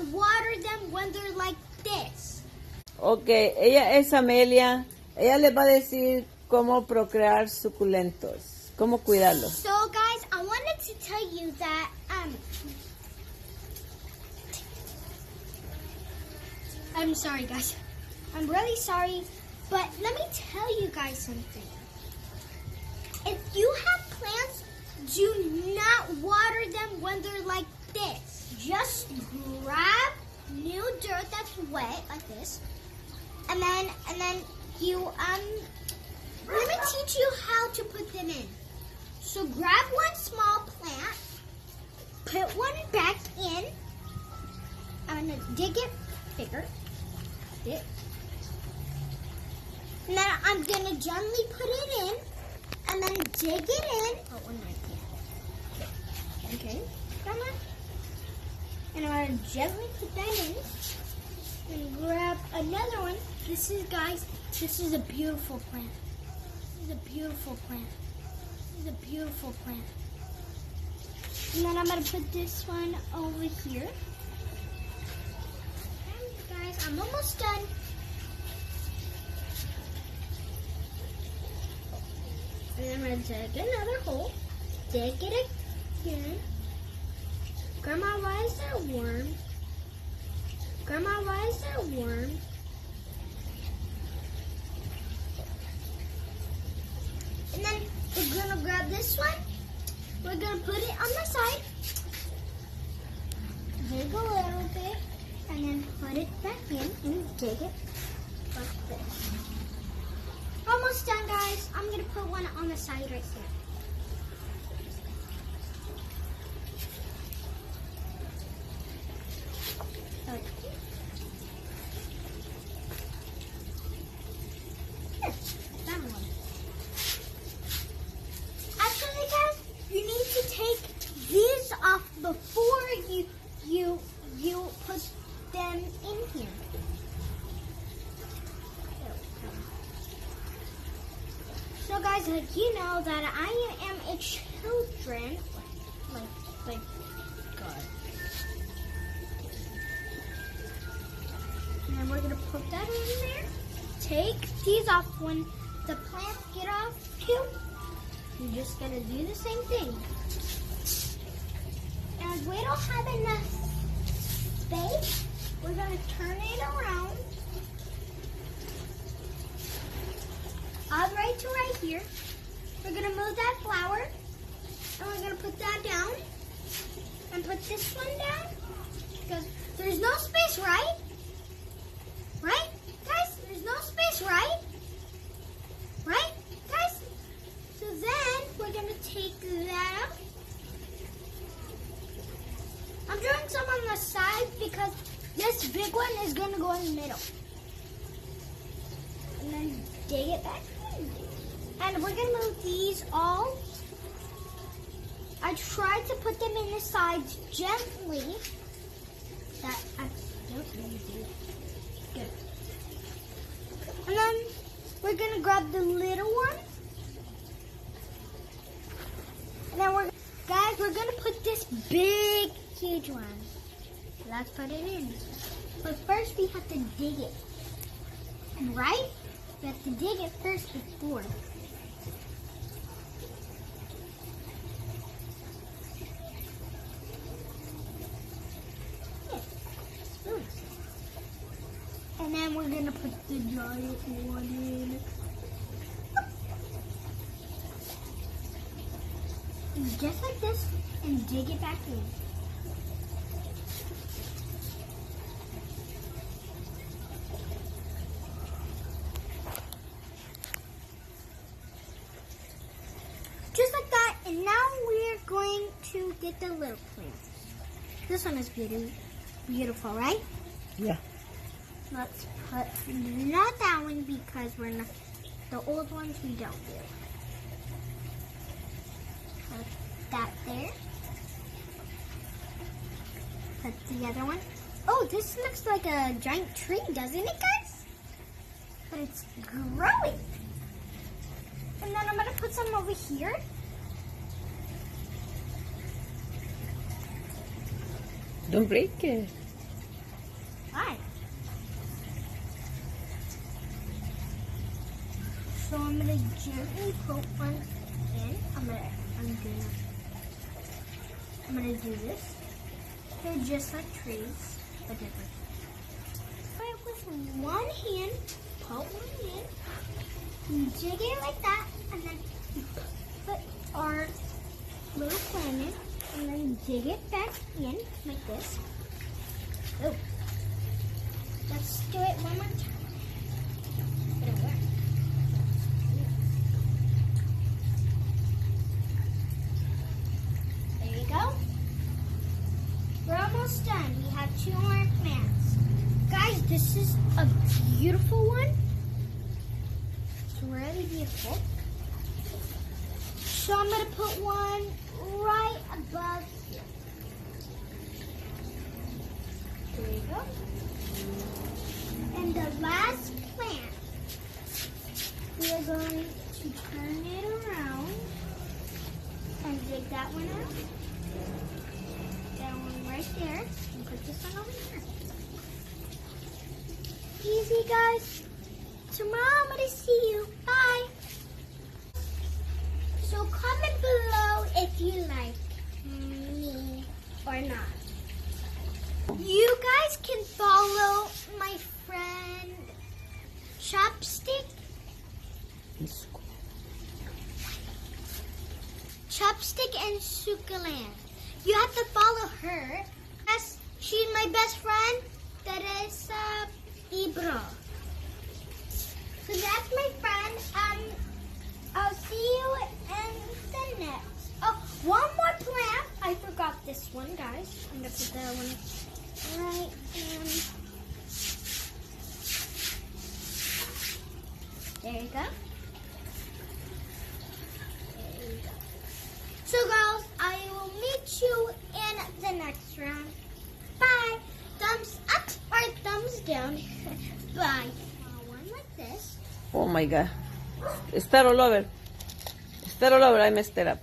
not water them when they're like this. Ok, ella es Amelia. Ella les va a decir cómo procrear suculentos, cómo cuidarlos. So guys, I wanted to tell you that I'm sorry guys. I'm really sorry, but let me tell you guys something. If you have plants, do not water them when they're like this. Just grab new dirt that's wet like this, and then you let me teach you how to put them in. So grab one small plant, put one back in. I'm gonna dig it bigger. And then I'm gonna gently put it in, and then dig it in. Oh, one right here. Okay, come on. And I'm gonna gently put that in, and grab another one. This is, guys, this is a beautiful plant. This is a beautiful plant. This is a beautiful plant. And then I'm gonna put this one over here. Guys, I'm almost done. And then I'm going to dig another hole. Dig it again. Grandma, why is there a worm? Grandma, why is there a worm? And then we're going to grab this one. We're going to put it on the side. Dig a little bit. And then put it back in and dig it like this. Almost done, guys. I'm going to put one on the side right here. Like this. Yes, that one. Actually, guys, you need to take these off before you put them in here. So guys, like you know that I am a children, like God. And then we're gonna put that in there. Take these off when the plants get off too. You're just gonna do the same thing. And we don't have enough space. We're going to turn it around. All right to right here. We're going to move that flower. And we're going to put that down. And put this one down. Because there's no space, right? Right? Guys, there's no space, right? Right? Guys? So then, we're going to take that out. I'm drawing some on the side because this big one is going to go in the middle. And then dig it back in. And we're going to move these all. I tried to put them in the sides gently. That I don't really do. Good. And then we're going to grab the little one. And then we're going to put this big, huge one. Let's put it in. But first we have to dig it. Right? We have to dig it first before. And then we're going to put the giant one in. And just like this, and dig it back in. Just like that, and now we're going to get the little plants. This one is beautiful, right? Yeah. Let's put not that one because we're not the old ones we don't do. Put that there. Put the other one. Oh, this looks like a giant tree, doesn't it, guys? But it's growing. And then I'm gonna put some over here. Don't break it. Hi. So I'm gonna gently put one in. I'm gonna do this. They're just like trees, but different. Right with one hand, put one in, and jig it like that, and then put our little plant in, and then jig it back in like this. Oh, let's do it one more time. It'll work. There you go. We're almost done. We have 2 more plants. Guys, this is a beautiful one. It's really beautiful. So I'm going to put one right above here. There you go. And the last plant, we are going to turn it around and dig that one out. That one right there. And put this one over here. Easy, guys. Tomorrow I'm going to see you. Bye. So comment below if you like me or not. You guys can follow my friend Chopstick and Succulent. You have to follow her. She's my best friend. That is Ibra. So that's my friend. I'll see you in the next. Oh, one more plant. I forgot this one, guys. I'm gonna put that one right in. There you go. There you go. So, girls, I will meet you in the next round. Bye. Thumbs up or thumbs down. Bye. One like this. Oh my God. Start all over. Start all over. I messed it up.